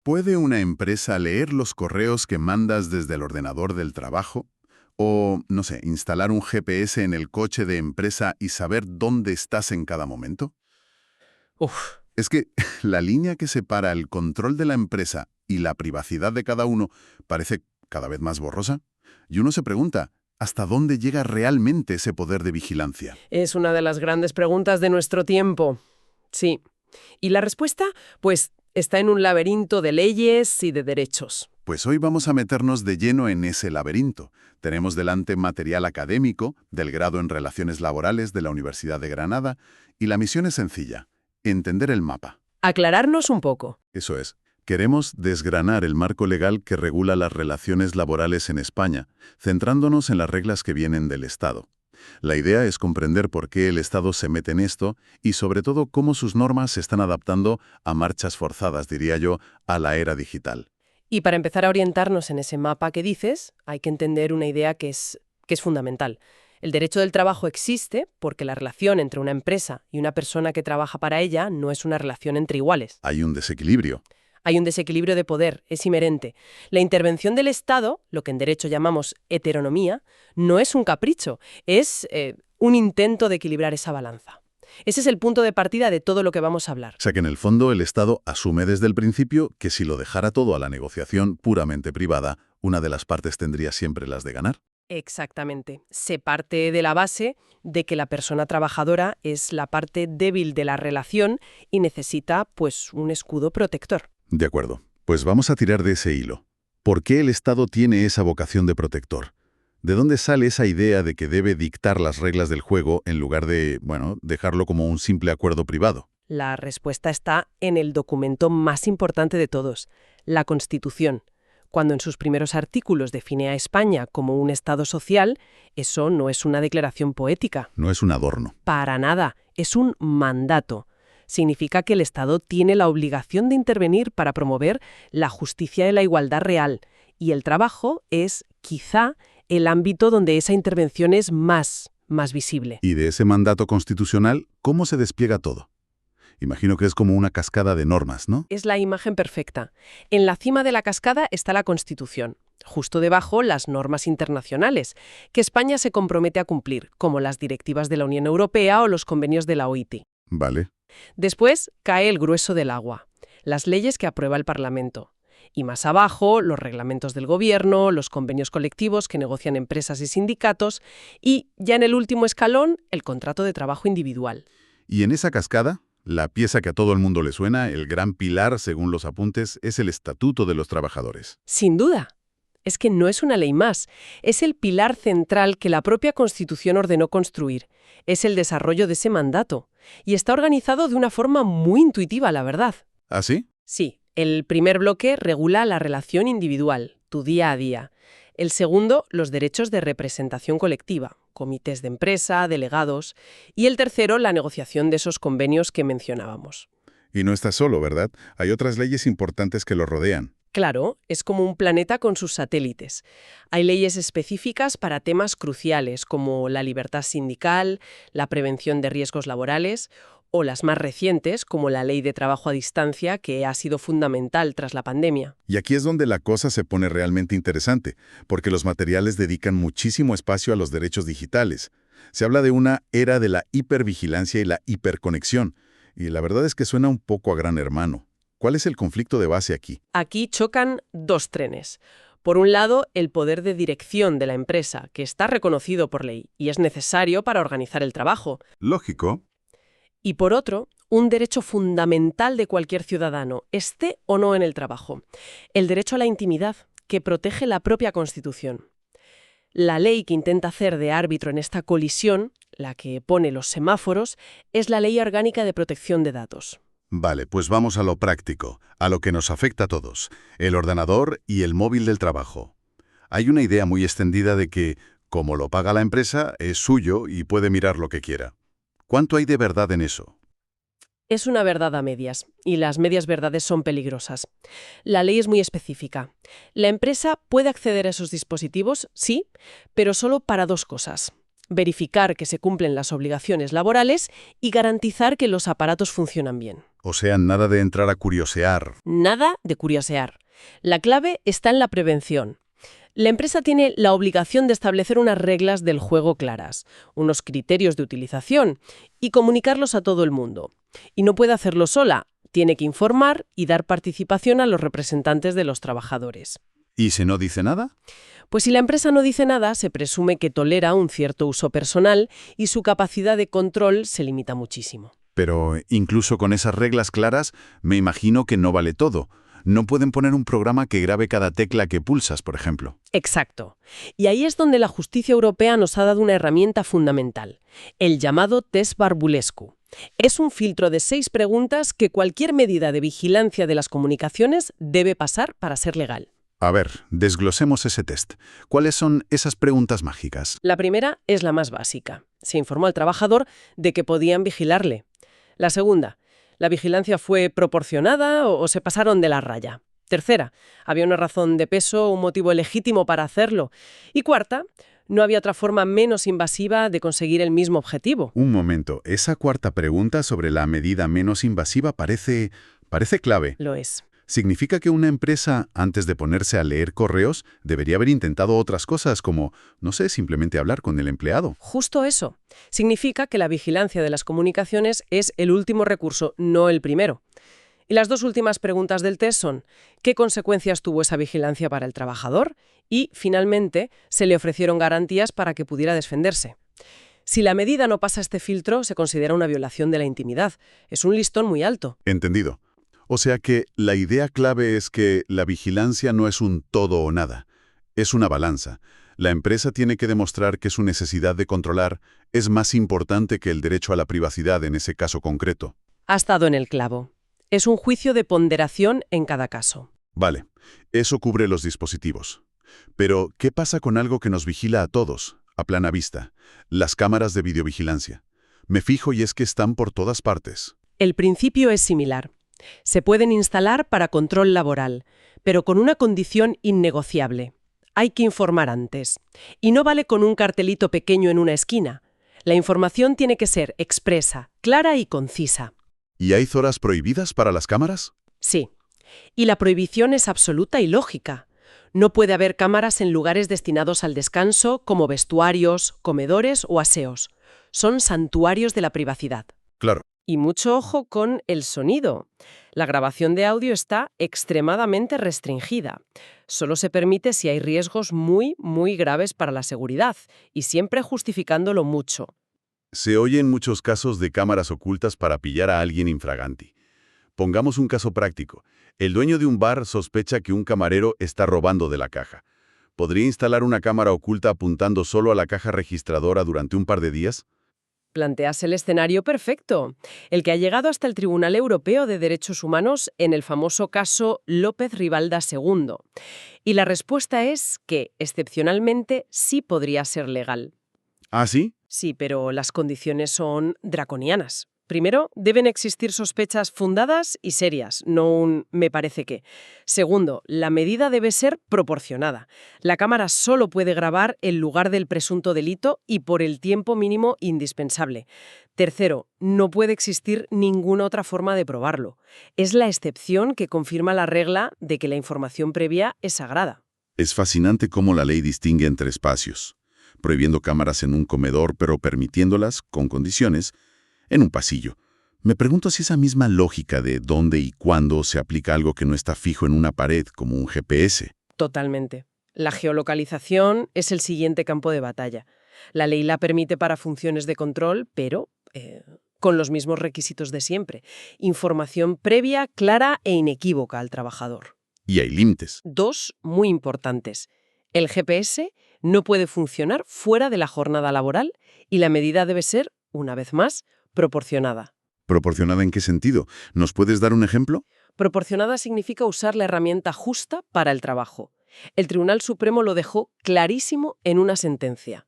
¿Puede una empresa leer los correos que mandas desde el ordenador del trabajo? O, no sé, instalar un GPS en el coche de empresa y saber dónde estás en cada momento? Uf, Es que la línea que separa el control de la empresa y la privacidad de cada uno parece cada vez más borrosa. Y uno se pregunta, ¿hasta dónde llega realmente ese poder de vigilancia? es una de las grandes preguntas de nuestro tiempo. Sí. Y la respuesta, pues, está en un laberinto de leyes y de derechos. Pues hoy vamos a meternos de lleno en ese laberinto. Tenemos delante material académico del grado en Relaciones Laborales de la Universidad de Granada y la misión es sencilla, entender el mapa. Aclararnos un poco. Eso es, queremos desgranar el marco legal que regula las relaciones laborales en España, centrándonos en las reglas que vienen del Estado. La idea es comprender por qué el Estado se mete en esto y sobre todo cómo sus normas se están adaptando a marchas forzadas, diría yo, a la era digital. Y para empezar a orientarnos en ese mapa que dices, hay que entender una idea que es fundamental. El derecho del trabajo existe porque la relación entre una empresa y una persona que trabaja para ella no es una relación entre iguales. Hay un desequilibrio. Hay un desequilibrio de poder, es inherente. La intervención del Estado, lo que en derecho llamamos heteronomía, no es un capricho, es un intento de equilibrar esa balanza. Ese es el punto de partida de todo lo que vamos a hablar. O sea que en el fondo el Estado asume desde el principio que si lo dejara todo a la negociación puramente privada, una de las partes tendría siempre las de ganar. Exactamente. Se parte de la base de que la persona trabajadora es la parte débil de la relación y necesita, pues, un escudo protector. De acuerdo. Pues vamos a tirar de ese hilo. ¿Por qué el Estado tiene esa vocación de protector? ¿De dónde sale esa idea de que debe dictar las reglas del juego en lugar de, bueno, dejarlo como un simple acuerdo privado? La respuesta está en el documento más importante de todos, la Constitución. Cuando en sus primeros artículos define a España como un Estado social, eso no es una declaración poética. No es un adorno. Para nada, es un mandato. Significa que el Estado tiene la obligación de intervenir para promover la justicia y la igualdad real, y el trabajo es, quizá, el ámbito donde esa intervención es más visible. Y de ese mandato constitucional, ¿cómo se despliega todo? Imagino que es como una cascada de normas, ¿no? Es la imagen perfecta. En la cima de la cascada está la Constitución. Justo debajo, las normas internacionales, que España se compromete a cumplir, como las directivas de la Unión Europea o los convenios de la OIT. Vale. Después cae el grueso del agua, las leyes que aprueba el Parlamento. Y más abajo, los reglamentos del Gobierno, los convenios colectivos que negocian empresas y sindicatos, y, ya en el último escalón, el contrato de trabajo individual. Y en esa cascada, la pieza que a todo el mundo le suena, el gran pilar, según los apuntes, es el Estatuto de los Trabajadores. Sin duda. Es que no es una ley más, es el pilar central que la propia Constitución ordenó construir. Es el desarrollo de ese mandato. Y está organizado de una forma muy intuitiva, la verdad. ¿Ah, sí? Sí, el primer bloque regula la relación individual, tu día a día. El segundo, los derechos de representación colectiva, comités de empresa, delegados. Y el tercero, la negociación de esos convenios que mencionábamos. Y no está solo, ¿verdad? Hay otras leyes importantes que lo rodean. Claro, es como un planeta con sus satélites. Hay leyes específicas para temas cruciales como la libertad sindical, la prevención de riesgos laborales o las más recientes como la Ley de Trabajo a Distancia, que ha sido fundamental tras la pandemia. Y aquí es donde la cosa se pone realmente interesante, porque los materiales dedican muchísimo espacio a los derechos digitales. Se habla de una era de la hipervigilancia y la hiperconexión, y la verdad es que suena un poco a Gran Hermano. ¿Cuál es el conflicto de base aquí? Aquí chocan dos trenes. Por un lado, el poder de dirección de la empresa, que está reconocido por ley y es necesario para organizar el trabajo. Lógico. Y por otro, un derecho fundamental de cualquier ciudadano, esté o no en el trabajo. El derecho a la intimidad, que protege la propia Constitución. La ley que intenta hacer de árbitro en esta colisión, la que pone los semáforos, es la Ley Orgánica de Protección de Datos. Vale, pues vamos a lo práctico, a lo que nos afecta a todos, el ordenador y el móvil del trabajo. Hay una idea muy extendida de que, como lo paga la empresa, es suyo y puede mirar lo que quiera. ¿Cuánto hay de verdad en eso? Es una verdad a medias, y las medias verdades son peligrosas. La ley es muy específica. La empresa puede acceder a esos dispositivos, sí, pero solo para dos cosas: verificar que se cumplen las obligaciones laborales y garantizar que los aparatos funcionan bien. O sea, nada de entrar a curiosear. Nada de curiosear. La clave está en la prevención. La empresa tiene la obligación de establecer unas reglas del juego claras, unos criterios de utilización y comunicarlos a todo el mundo. Y no puede hacerlo sola, tiene que informar y dar participación a los representantes de los trabajadores. ¿Y si no dice nada? Pues si la empresa no dice nada, se presume que tolera un cierto uso personal y su capacidad de control se limita muchísimo. Pero incluso con esas reglas claras, me imagino que no vale todo. No pueden poner un programa que grabe cada tecla que pulsas, por ejemplo. Exacto. Y ahí es donde la justicia europea nos ha dado una herramienta fundamental, el llamado test Barbulescu. Es un filtro de 6 preguntas que cualquier medida de vigilancia de las comunicaciones debe pasar para ser legal. A ver, desglosemos ese test. ¿Cuáles son esas preguntas mágicas? La primera es la más básica. Se informó al trabajador de que podían vigilarle. La segunda, ¿la vigilancia fue proporcionada o se pasaron de la raya? Tercera, ¿había una razón de peso o un motivo legítimo para hacerlo? Y cuarta, ¿no había otra forma menos invasiva de conseguir el mismo objetivo? Un momento, esa cuarta pregunta sobre la medida menos invasiva parece clave. Lo es. Significa que una empresa, antes de ponerse a leer correos, debería haber intentado otras cosas como, no sé, simplemente hablar con el empleado. Justo eso. Significa que la vigilancia de las comunicaciones es el último recurso, no el primero. Y las dos últimas preguntas del test son, ¿qué consecuencias tuvo esa vigilancia para el trabajador? Y, finalmente, ¿se le ofrecieron garantías para que pudiera defenderse? Si la medida no pasa este filtro, se considera una violación de la intimidad. Es un listón muy alto. Entendido. O sea que la idea clave es que la vigilancia no es un todo o nada. Es una balanza. La empresa tiene que demostrar que su necesidad de controlar es más importante que el derecho a la privacidad en ese caso concreto. Ha estado en el clavo. Es un juicio de ponderación en cada caso. Vale, eso cubre los dispositivos. Pero, ¿qué pasa con algo que nos vigila a todos, a plana vista? Las cámaras de videovigilancia. Me fijo y es que están por todas partes. El principio es similar. Se pueden instalar para control laboral, pero con una condición innegociable. Hay que informar antes. Y no vale con un cartelito pequeño en una esquina. La información tiene que ser expresa, clara y concisa. ¿Y hay zonas prohibidas para las cámaras? Sí. Y la prohibición es absoluta y lógica. No puede haber cámaras en lugares destinados al descanso, como vestuarios, comedores o aseos. Son santuarios de la privacidad. Claro. Y mucho ojo con el sonido. La grabación de audio está extremadamente restringida. Solo se permite si hay riesgos muy, muy graves para la seguridad, y siempre justificándolo mucho. Se oyen muchos casos de cámaras ocultas para pillar a alguien infraganti. Pongamos un caso práctico. El dueño de un bar sospecha que un camarero está robando de la caja. ¿Podría instalar una cámara oculta apuntando solo a la caja registradora durante un par de días? Planteas el escenario perfecto, el que ha llegado hasta el Tribunal Europeo de Derechos Humanos en el famoso caso López Rivalda II. Y la respuesta es que, excepcionalmente, sí podría ser legal. ¿Ah, sí? Sí, pero las condiciones son draconianas. Primero, deben existir sospechas fundadas y serias, no un me parece que. Segundo, la medida debe ser proporcionada. La cámara solo puede grabar el lugar del presunto delito y por el tiempo mínimo indispensable. Tercero, no puede existir ninguna otra forma de probarlo. Es la excepción que confirma la regla de que la información previa es sagrada. Es fascinante cómo la ley distingue entre espacios, prohibiendo cámaras en un comedor pero permitiéndolas, con condiciones, en un pasillo. Me pregunto si esa misma lógica de dónde y cuándo se aplica a algo que no está fijo en una pared, como un GPS. Totalmente. La geolocalización es el siguiente campo de batalla. La ley la permite para funciones de control, pero con los mismos requisitos de siempre. Información previa, clara e inequívoca al trabajador. Y hay límites. Dos muy importantes. El GPS no puede funcionar fuera de la jornada laboral y la medida debe ser, una vez más, proporcionada. ¿Proporcionada en qué sentido? ¿Nos puedes dar un ejemplo? Proporcionada significa usar la herramienta justa para el trabajo. El Tribunal Supremo lo dejó clarísimo en una sentencia.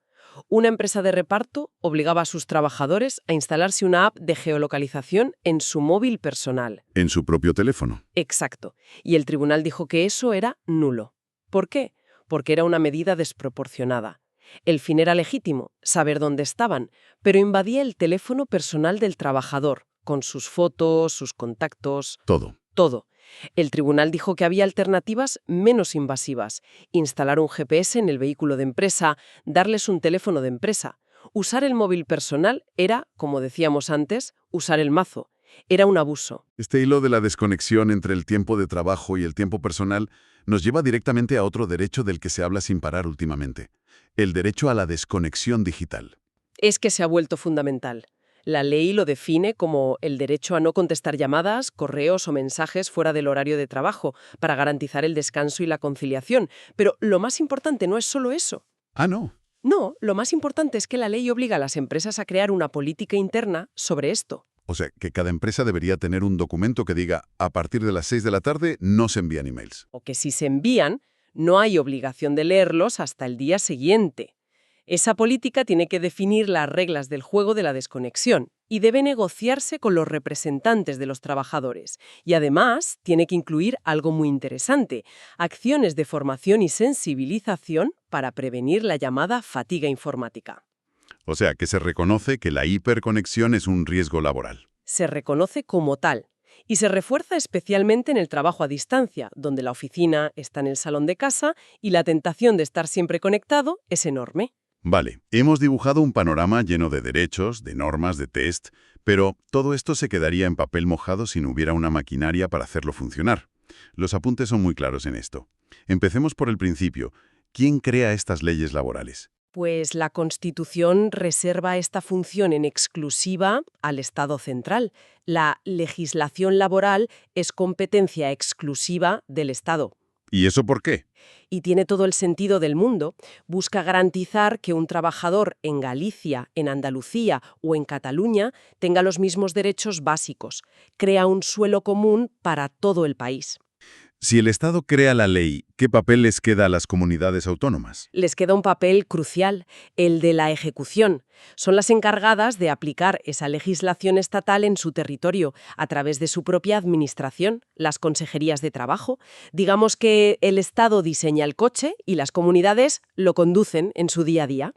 Una empresa de reparto obligaba a sus trabajadores a instalarse una app de geolocalización en su móvil personal. En su propio teléfono. Exacto. Y el tribunal dijo que eso era nulo. ¿Por qué? Porque era una medida desproporcionada. El fin era legítimo, saber dónde estaban, pero invadía el teléfono personal del trabajador, con sus fotos, sus contactos, Todo. todo. El tribunal dijo que había alternativas menos invasivas: instalar un GPS en el vehículo de empresa, darles un teléfono de empresa. Usar el móvil personal era, como decíamos antes, usar el mazo. Era un abuso. Este hilo de la desconexión entre el tiempo de trabajo y el tiempo personal nos lleva directamente a otro derecho del que se habla sin parar últimamente: el derecho a la desconexión digital. Es que se ha vuelto fundamental. La ley lo define como el derecho a no contestar llamadas, correos o mensajes fuera del horario de trabajo, para garantizar el descanso y la conciliación. Pero lo más importante no es solo eso. Ah, no. No, lo más importante es que la ley obliga a las empresas a crear una política interna sobre esto. O sea, que cada empresa debería tener un documento que diga: a partir de las 6 de la tarde no se envían emails. O que si se envían, no hay obligación de leerlos hasta el día siguiente. Esa política tiene que definir las reglas del juego de la desconexión y debe negociarse con los representantes de los trabajadores. Y además tiene que incluir algo muy interesante: acciones de formación y sensibilización para prevenir la llamada fatiga informática. O sea, que se reconoce que la hiperconexión es un riesgo laboral. Se reconoce como tal y se refuerza especialmente en el trabajo a distancia, donde la oficina está en el salón de casa y la tentación de estar siempre conectado es enorme. Vale, hemos dibujado un panorama lleno de derechos, de normas, de test, pero todo esto se quedaría en papel mojado si no hubiera una maquinaria para hacerlo funcionar. Los apuntes son muy claros en esto. Empecemos por el principio. ¿Quién crea estas leyes laborales? Pues la Constitución reserva esta función en exclusiva al Estado central. La legislación laboral es competencia exclusiva del Estado. ¿Y eso por qué? Y tiene todo el sentido del mundo. Busca garantizar que un trabajador en Galicia, en Andalucía o en Cataluña tenga los mismos derechos básicos. Crea un suelo común para todo el país. Si el Estado crea la ley, ¿qué papel les queda a las comunidades autónomas? Les queda un papel crucial, el de la ejecución. Son las encargadas de aplicar esa legislación estatal en su territorio a través de su propia administración, las consejerías de trabajo. Digamos que el Estado diseña el coche y las comunidades lo conducen en su día a día.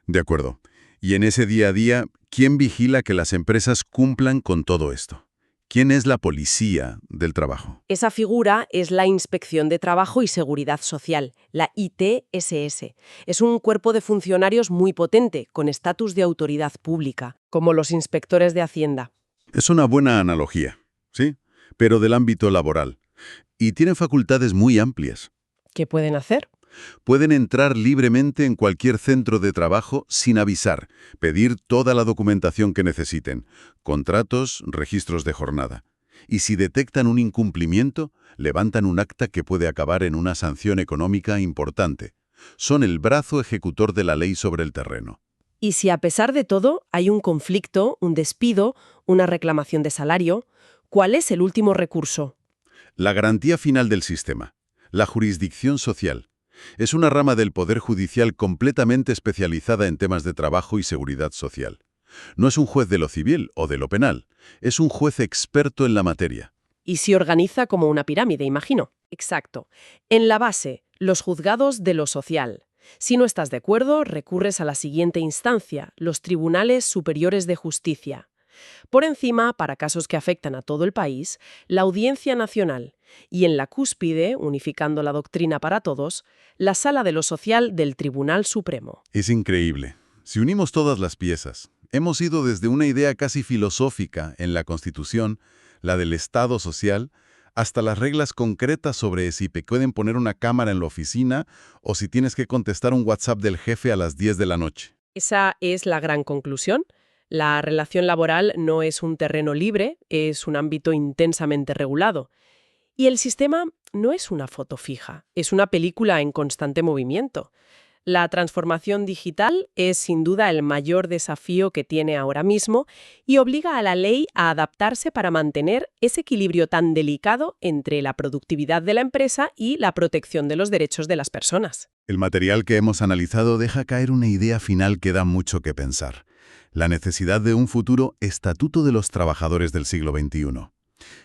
De acuerdo. Y en ese día a día, ¿quién vigila que las empresas cumplan con todo esto? ¿Quién es la policía del trabajo? Esa figura es la Inspección de Trabajo y Seguridad Social, la ITSS. Es un cuerpo de funcionarios muy potente, con estatus de autoridad pública, como los inspectores de Hacienda. Es una buena analogía, ¿sí? Pero del ámbito laboral. Y tienen facultades muy amplias. ¿Qué pueden hacer? Pueden entrar libremente en cualquier centro de trabajo sin avisar, pedir toda la documentación que necesiten, contratos, registros de jornada. Y si detectan un incumplimiento, levantan un acta que puede acabar en una sanción económica importante. Son el brazo ejecutor de la ley sobre el terreno. Y si a pesar de todo hay un conflicto, un despido, una reclamación de salario, ¿cuál es el último recurso? La garantía final del sistema, la jurisdicción social. Es una rama del Poder Judicial completamente especializada en temas de trabajo y seguridad social. No es un juez de lo civil o de lo penal, es un juez experto en la materia. Y se organiza como una pirámide, imagino. Exacto. En la base, los juzgados de lo social. Si no estás de acuerdo, recurres a la siguiente instancia, los tribunales superiores de justicia. Por encima, para casos que afectan a todo el país, la Audiencia Nacional. Y en la cúspide, unificando la doctrina para todos, la Sala de lo Social del Tribunal Supremo. Es increíble. Si unimos todas las piezas, hemos ido desde una idea casi filosófica en la Constitución, la del Estado social, hasta las reglas concretas sobre si te pueden poner una cámara en la oficina o si tienes que contestar un WhatsApp del jefe a las 10 de la noche. Esa es la gran conclusión. La relación laboral no es un terreno libre, es un ámbito intensamente regulado. Y el sistema no es una foto fija, es una película en constante movimiento. La transformación digital es sin duda el mayor desafío que tiene ahora mismo y obliga a la ley a adaptarse para mantener ese equilibrio tan delicado entre la productividad de la empresa y la protección de los derechos de las personas. El material que hemos analizado deja caer una idea final que da mucho que pensar: la necesidad de un futuro estatuto de los trabajadores del siglo XXI.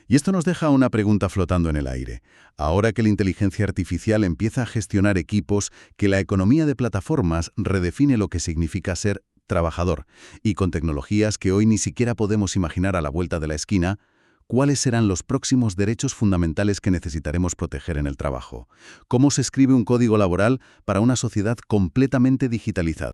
Y esto nos deja una pregunta flotando en el aire. Ahora que la inteligencia artificial empieza a gestionar equipos, que la economía de plataformas redefine lo que significa ser trabajador, y con tecnologías que hoy ni siquiera podemos imaginar a la vuelta de la esquina, ¿cuáles serán los próximos derechos fundamentales que necesitaremos proteger en el trabajo? ¿Cómo se escribe un código laboral para una sociedad completamente digitalizada?